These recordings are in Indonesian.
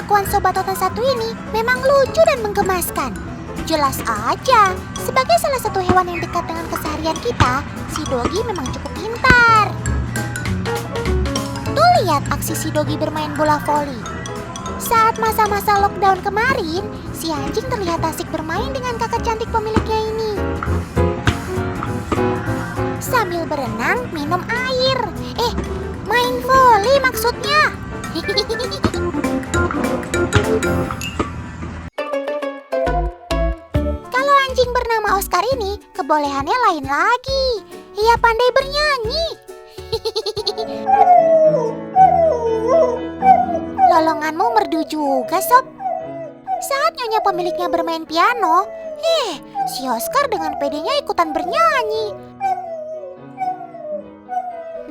kelakuan sobat otan satu ini memang lucu dan menggemaskan. Jelas aja, sebagai salah satu hewan yang dekat dengan keseharian kita, si Dogi memang cukup pintar. Tuh lihat aksi si Dogi bermain bola voli. Saat masa-masa lockdown kemarin, si anjing terlihat asik bermain dengan kakak cantik pemiliknya ini. Sambil berenang, minum air. Main voli maksudnya. Kalau anjing bernama Oscar ini, kebolehannya lain lagi. Ia pandai bernyanyi. Lolonganmu merdu juga, Sob. Saat nyonya pemiliknya bermain piano, si Oscar dengan pedenya ikutan bernyanyi.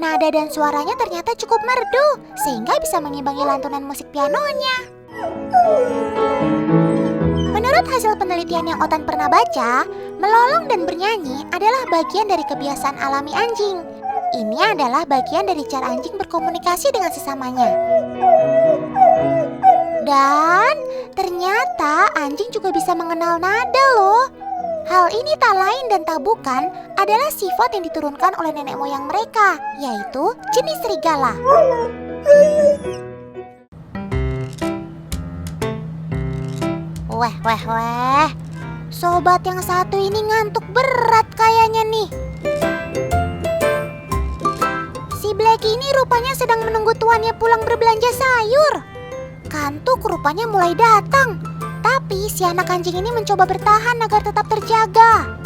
Nada dan suaranya ternyata cukup merdu, sehingga bisa mengimbangi lantunan musik pianonya. Menurut hasil penelitian yang Otan pernah baca, melolong dan bernyanyi adalah bagian dari kebiasaan alami anjing. Ini adalah bagian dari cara anjing berkomunikasi dengan sesamanya. Dan ternyata anjing juga bisa mengenal nada loh. Hal ini tak lain dan tak bukan adalah sifat yang diturunkan oleh nenek moyang mereka, yaitu jenis serigala. Weh. Sobat yang satu ini ngantuk berat kayaknya nih. Si Black ini rupanya sedang menunggu tuannya pulang berbelanja sayur. Kantuk rupanya mulai datang. Tapi si anak anjing ini mencoba bertahan agar tetap terjaga.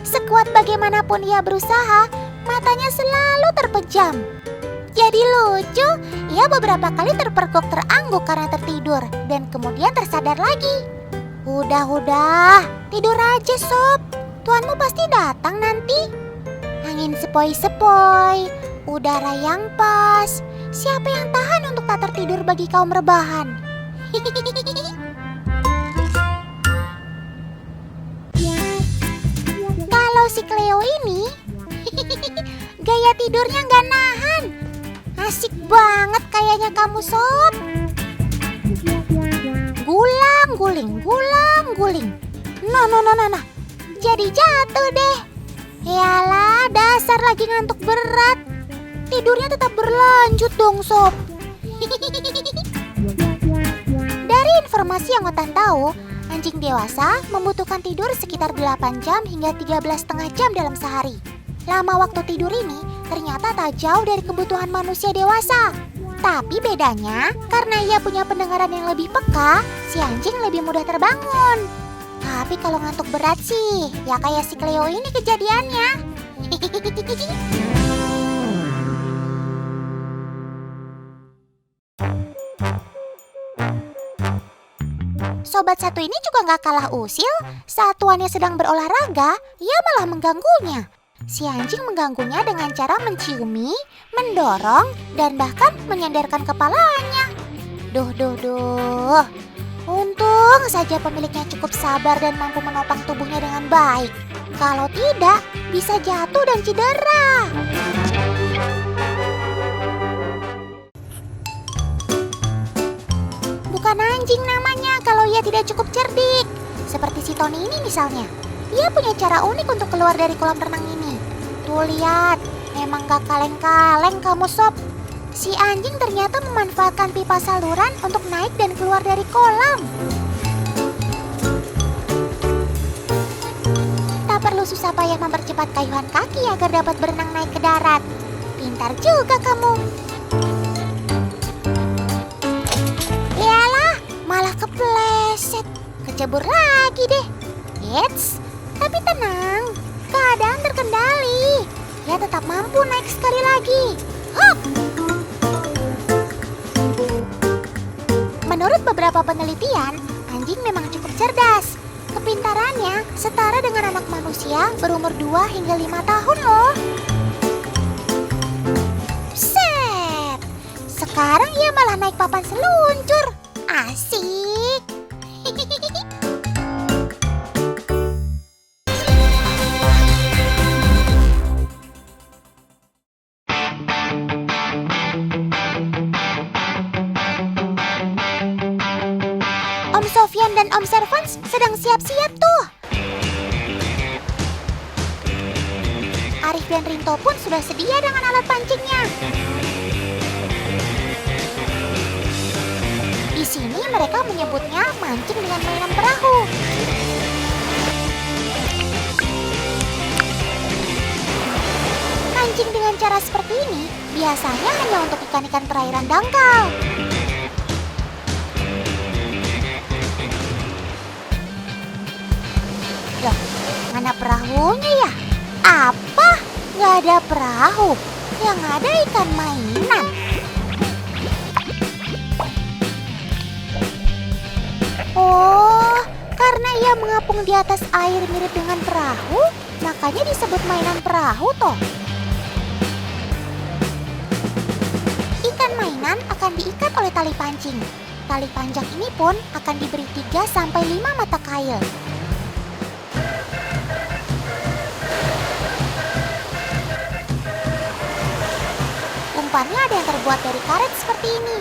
Sekuat bagaimanapun ia berusaha, matanya selalu terpejam. Jadi lucu, ia beberapa kali terpergok terangguk karena tertidur dan kemudian tersadar lagi. Udah, tidur aja Sob. Tuanmu pasti datang nanti. Angin sepoi-sepoi, udara yang pas. Siapa yang tahan untuk tak tertidur bagi kaum rebahan? Kalau si Cleo ini, gaya tidurnya nggak nahan. Asik banget kayaknya kamu Sob. Gulang-guling. Nah. Jadi jatuh deh. Yalah, dasar lagi ngantuk berat. Tidurnya tetap berlanjut dong Sob. Dari informasi yang Otan tahu, anjing dewasa membutuhkan tidur sekitar 8 jam hingga 13,5 jam dalam sehari. Lama waktu tidur ini ternyata tak jauh dari kebutuhan manusia dewasa. Tapi bedanya, karena ia punya pendengaran yang lebih peka, si anjing lebih mudah terbangun. Tapi kalau ngantuk berat sih, ya kayak si Cleo ini kejadiannya. Sobat satu ini juga gak kalah usil. Saat tuannya sedang berolahraga, ia malah mengganggunya. Si anjing mengganggunya dengan cara menciumi, mendorong, dan bahkan menyandarkan kepalanya. Duh. Untung saja pemiliknya cukup sabar dan mampu menopang tubuhnya dengan baik. Kalau tidak, bisa jatuh dan cedera. Bukan anjing namanya kalau ia tidak cukup cerdik. Seperti si Tony ini misalnya. Ia punya cara unik untuk keluar dari kolam renang ini. Tuh lihat, memang gak kaleng-kaleng kamu Sob. Si anjing ternyata memanfaatkan pipa saluran untuk naik dan keluar dari kolam. Tak perlu susah payah mempercepat kayuhan kaki agar dapat berenang naik ke darat. Pintar juga kamu. Yalah, malah kepleset. Kecebur lagi deh. Eits, tapi tenang, keadaan terkendali. Ia tetap mampu naik sekali lagi. Hop! Menurut beberapa penelitian, anjing memang cukup cerdas. Kepintarannya setara dengan anak manusia berumur 2 hingga 5 tahun loh. Set! Sekarang ia malah naik papan seluncur. Asik! Om Sofyan dan Om Servans sedang siap-siap tuh. Arif dan Rinto pun sudah sedia dengan alat pancingnya. Di sini mereka menyebutnya mancing dengan mainan perahu. Mancing dengan cara seperti ini biasanya hanya untuk ikan-ikan perairan dangkal. Loh, mana perahunya ya? Apa? Nggak ada perahu. Yang ada ikan mainan. Oh, karena ia mengapung di atas air mirip dengan perahu, makanya disebut mainan perahu toh. Ikan mainan akan diikat oleh tali pancing. Tali panjang ini pun akan diberi 3-5 mata kail. Umpannya ada yang terbuat dari karet seperti ini.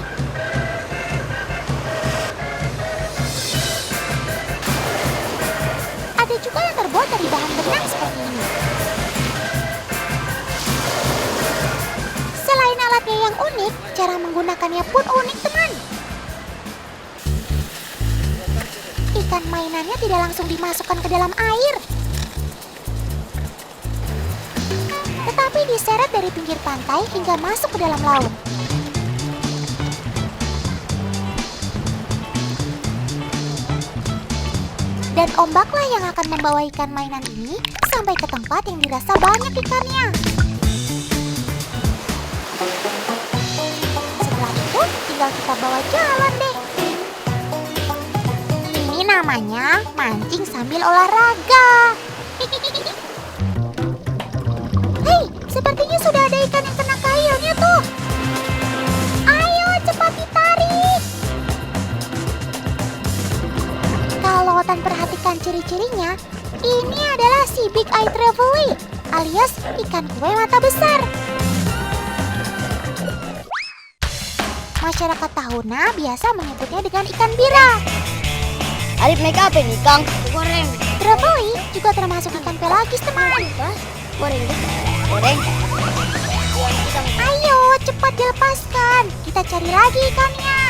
Ada juga yang terbuat dari bahan benang seperti ini. Selain alatnya yang unik, cara menggunakannya pun unik, teman. Ikan mainannya tidak langsung dimasukkan ke dalam air, tetapi diseret dari pinggir pantai hingga masuk ke dalam laut. Dan ombaklah yang akan membawa ikan mainan ini sampai ke tempat yang dirasa banyak ikannya. Setelah itu tinggal kita bawa jalan deh. Ini namanya mancing sambil olahraga. Hei, sepertinya sudah ada ikan yang kena kailnya tuh. Ayo cepat ditarik. Kalau Otan perhatikan ciri-cirinya, ini adalah si Big Eye Trevally alias ikan kue mata besar. Masyarakat Tahuna biasa menyebutnya dengan ikan bira. Arif naik apa nih, Kang? Goreng. Trevally juga termasuk ikan pelagis, teman. Goreng. Goreng. Ayo, cepat dilepaskan. Kita cari lagi ikannya.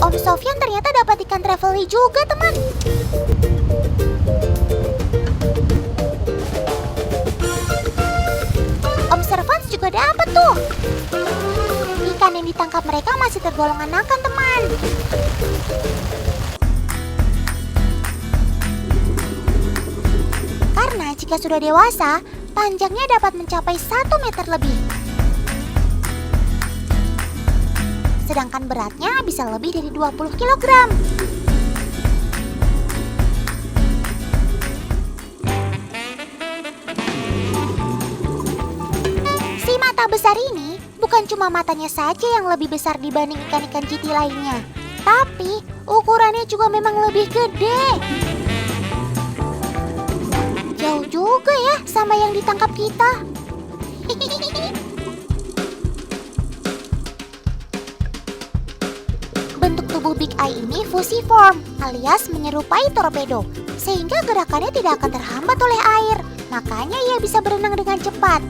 Om Sofyan ternyata dapat ikan Trevally juga, teman. Om Servans juga dapat tuh. Ikan yang ditangkap mereka masih tergolong anakan, teman. Karena jika sudah dewasa, panjangnya dapat mencapai 1 meter lebih. Sedangkan beratnya bisa lebih dari 20 kg. Si mata besar ini bukan cuma matanya saja yang lebih besar dibanding ikan-ikan jiti lainnya, tapi ukurannya juga memang lebih gede. Jauh juga ya sama yang ditangkap kita. Bentuk tubuh Big Eye ini fusiform alias menyerupai torpedo, sehingga gerakannya tidak akan terhambat oleh air. Makanya ia bisa berenang dengan cepat.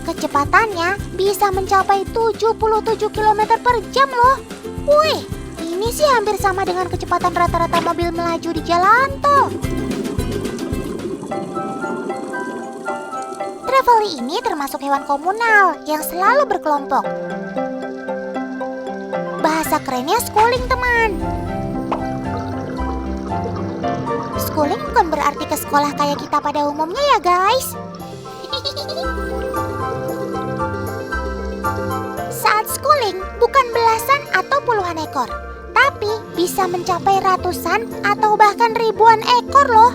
Kecepatannya bisa mencapai 77 km per jam loh. Wih, ini sih hampir sama dengan kecepatan rata-rata mobil melaju di jalan tol. Trevally ini termasuk hewan komunal yang selalu berkelompok. Bahasa kerennya schooling, teman. Schooling bukan berarti ke sekolah kayak kita pada umumnya ya, guys. Saat schooling bukan belasan atau puluhan ekor, tapi bisa mencapai ratusan atau bahkan ribuan ekor loh.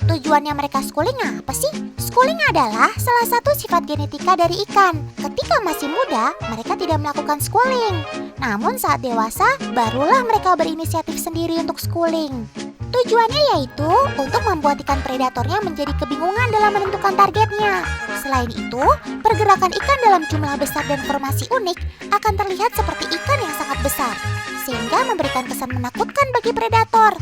Tujuannya mereka schooling apa sih? Schooling adalah salah satu sifat genetika dari ikan. Ketika masih muda, mereka tidak melakukan schooling. Namun saat dewasa, barulah mereka berinisiatif sendiri untuk schooling. Tujuannya yaitu untuk membuat ikan predatornya menjadi kebingungan dalam menentukan targetnya. Selain itu, pergerakan ikan dalam jumlah besar dan formasi unik akan terlihat seperti ikan yang sangat besar, sehingga memberikan kesan menakutkan bagi predator.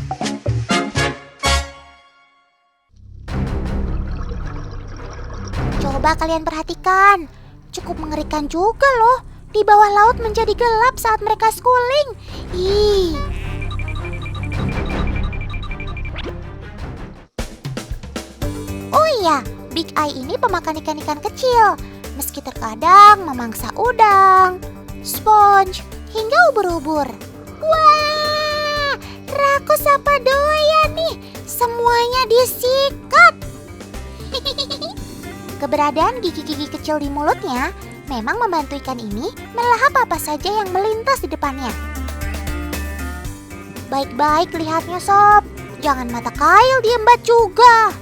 Coba kalian perhatikan, cukup mengerikan juga loh. Di bawah laut menjadi gelap saat mereka schooling. Ih. Oh iya, Big Eye ini pemakan ikan-ikan kecil. Meski terkadang memangsa udang, sponge, hingga ubur-ubur. Wah, rakus apa doyan nih? Semuanya disikat. Keberadaan gigi-gigi kecil di mulutnya memang membantu ikan ini melahap apa saja yang melintas di depannya. Baik-baik lihatnya sob, jangan mata kail diembat juga.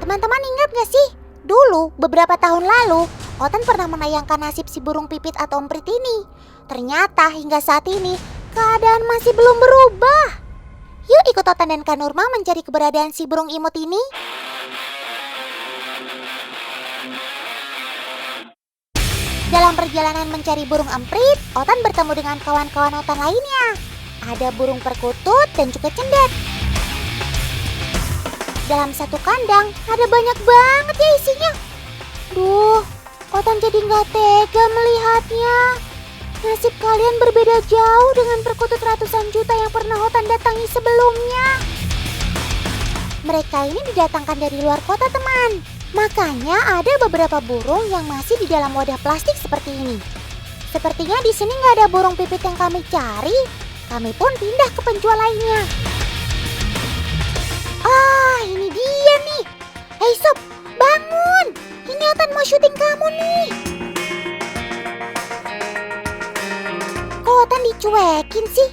Teman-teman ingat gak sih? Dulu, beberapa tahun lalu, Otan pernah menayangkan nasib si burung pipit atau emprit ini. Ternyata hingga saat ini, keadaan masih belum berubah. Yuk ikut Otan dan Kak Nurma mencari keberadaan si burung imut ini. Dalam perjalanan mencari burung emprit, Otan bertemu dengan kawan-kawan Otan lainnya. Ada burung perkutut dan juga cendet. Dalam satu kandang, ada banyak banget ya isinya. Duh, Otan jadi nggak tega melihatnya. Nasib kalian berbeda jauh dengan perkutut ratusan juta yang pernah Otan datangi sebelumnya. Mereka ini didatangkan dari luar kota, teman. Makanya ada beberapa burung yang masih di dalam wadah plastik seperti ini. Sepertinya di sini nggak ada burung pipit yang kami cari. Kami pun pindah ke penjual lainnya. Ah, ini dia nih. Hei sob, bangun. Ini Otan mau syuting kamu nih. Kok Otan dicuekin sih?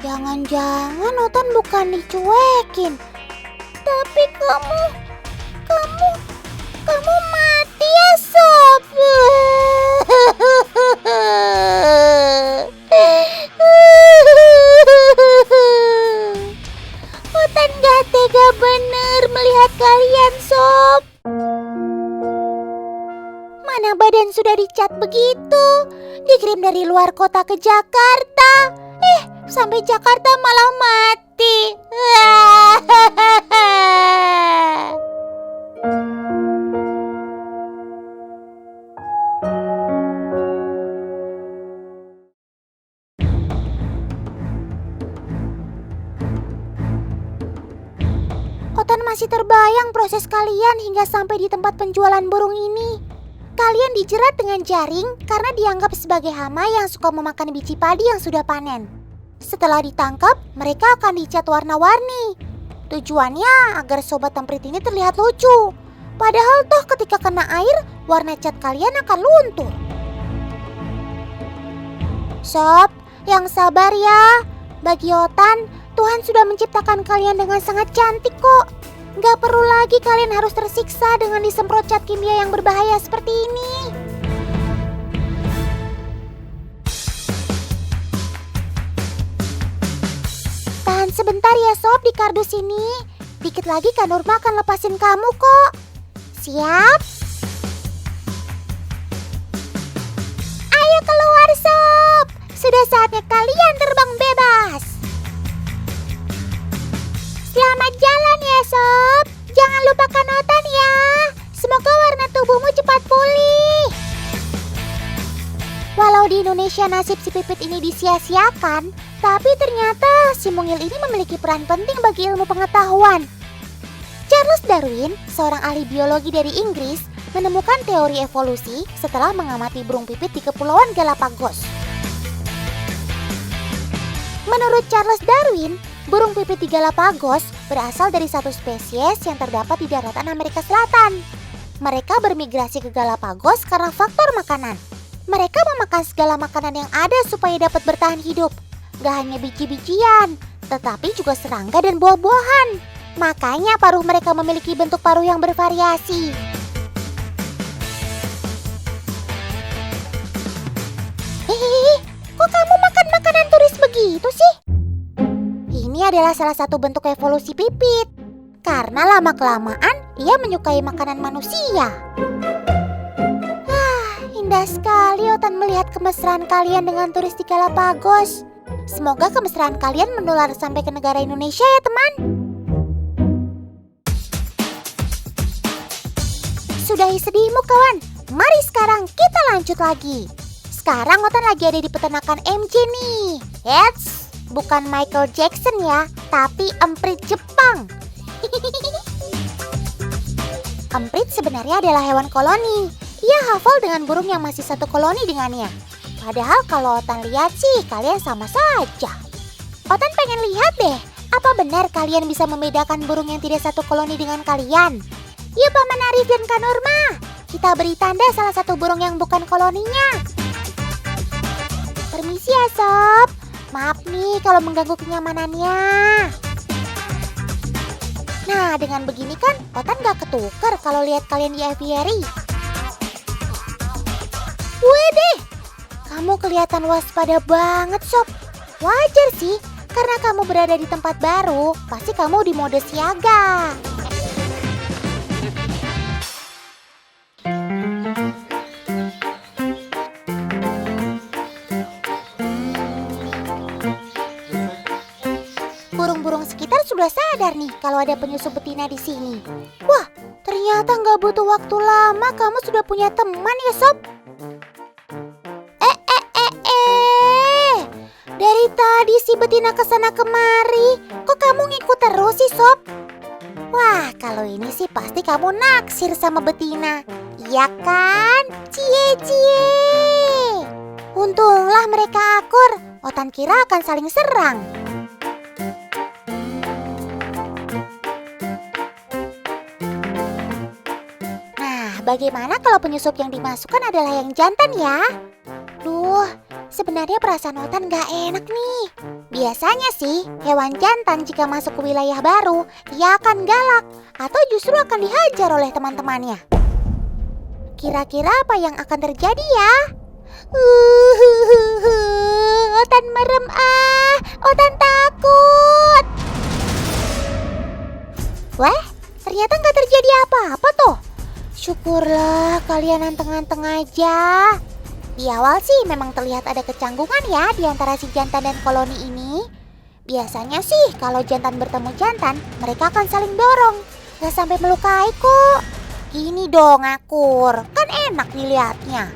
Jangan-jangan Otan bukan dicuekin. Tapi kamu mati ya sob. Otan gak tega bener melihat kalian sob. Mana badan sudah dicat begitu, dikirim dari luar kota ke Jakarta. Sampai Jakarta malah mati. Otan masih terbayang proses kalian hingga sampai di tempat penjualan burung ini. Kalian dijerat dengan jaring karena dianggap sebagai hama yang suka memakan biji padi yang sudah panen. Setelah ditangkap, mereka akan dicat warna-warni. Tujuannya agar sobat emprit ini terlihat lucu. Padahal toh ketika kena air, warna cat kalian akan luntur. Sob, yang sabar ya. Bagi Otan, Tuhan sudah menciptakan kalian dengan sangat cantik kok. Gak perlu lagi kalian harus tersiksa dengan disemprot cat kimia yang berbahaya seperti ini. Tahan sebentar ya sob di kardus ini. Dikit lagi Kak Nurma akan lepasin kamu kok. Siap? Ayo keluar sob. Sudah saatnya kalian terbang bebas. Selamat jalan ya sob. Jangan lupakan Otan ya. Semoga warna tubuhmu cepat pulih. Walau di Indonesia nasib si pipit ini disia-siakan, tapi ternyata si mungil ini memiliki peran penting bagi ilmu pengetahuan. Charles Darwin, seorang ahli biologi dari Inggris, menemukan teori evolusi setelah mengamati burung pipit di Kepulauan Galapagos. Menurut Charles Darwin, burung pipit di Galapagos berasal dari satu spesies yang terdapat di daratan Amerika Selatan. Mereka bermigrasi ke Galapagos karena faktor makanan. Mereka memakan segala makanan yang ada supaya dapat bertahan hidup. Gak hanya biji-bijian, tetapi juga serangga dan buah-buahan. Makanya paruh mereka memiliki bentuk paruh yang bervariasi. begitu sih? Ini adalah salah satu bentuk evolusi pipit. Karena lama-kelamaan ia menyukai makanan manusia. Indah sekali Otan melihat kemesraan kalian dengan turis di Galapagos. Semoga kemesraan kalian menular sampai ke negara Indonesia ya teman. Sudahi sedihmu kawan. Mari sekarang kita lanjut lagi. Sekarang Otan lagi ada di peternakan MJ nih. Eits, bukan Michael Jackson ya, tapi emprit Jepang. Emprit sebenarnya adalah hewan koloni. Ia hafal dengan burung yang masih satu koloni dengannya. Padahal kalau Otan lihat sih kalian sama saja. Otan pengen lihat deh, apa benar kalian bisa membedakan burung yang tidak satu koloni dengan kalian? Yuk Paman Arif dan Kak Nurma, kita beri tanda salah satu burung yang bukan koloninya. Permisi ya Sob, maaf nih kalau mengganggu kenyamanannya. Nah dengan begini kan Otan gak ketuker kalau lihat kalian di aviary. Widih, kamu kelihatan waspada banget Sob. Wajar sih, karena kamu berada di tempat baru, pasti kamu di mode siaga. Burung-burung sekitar sudah sadar nih kalau ada penyusup betina di sini. Wah, ternyata nggak butuh waktu lama kamu sudah punya teman ya Sob. Dari tadi si betina kesana kemari, kok kamu ngikut terus sih Sob? Wah, kalau ini sih pasti kamu naksir sama betina, iya kan? Cie-cie. Untunglah mereka akur, Otan kira akan saling serang. Nah, bagaimana kalau penyusup yang dimasukkan adalah yang jantan ya? Duh, sebenarnya perasaan Otan gak enak nih. Biasanya sih, hewan jantan jika masuk ke wilayah baru, ia akan galak atau justru akan dihajar oleh teman-temannya. Kira-kira apa yang akan terjadi ya? Otan merem Otan takut. Wah, ternyata gak terjadi apa-apa tuh. Syukurlah kalian anteng-anteng aja. Di awal sih memang terlihat ada kecanggungan ya di antara si jantan dan koloni ini. Biasanya sih kalau jantan bertemu jantan, mereka akan saling dorong. Gak sampai melukai kok. Gini dong akur, kan enak dilihatnya.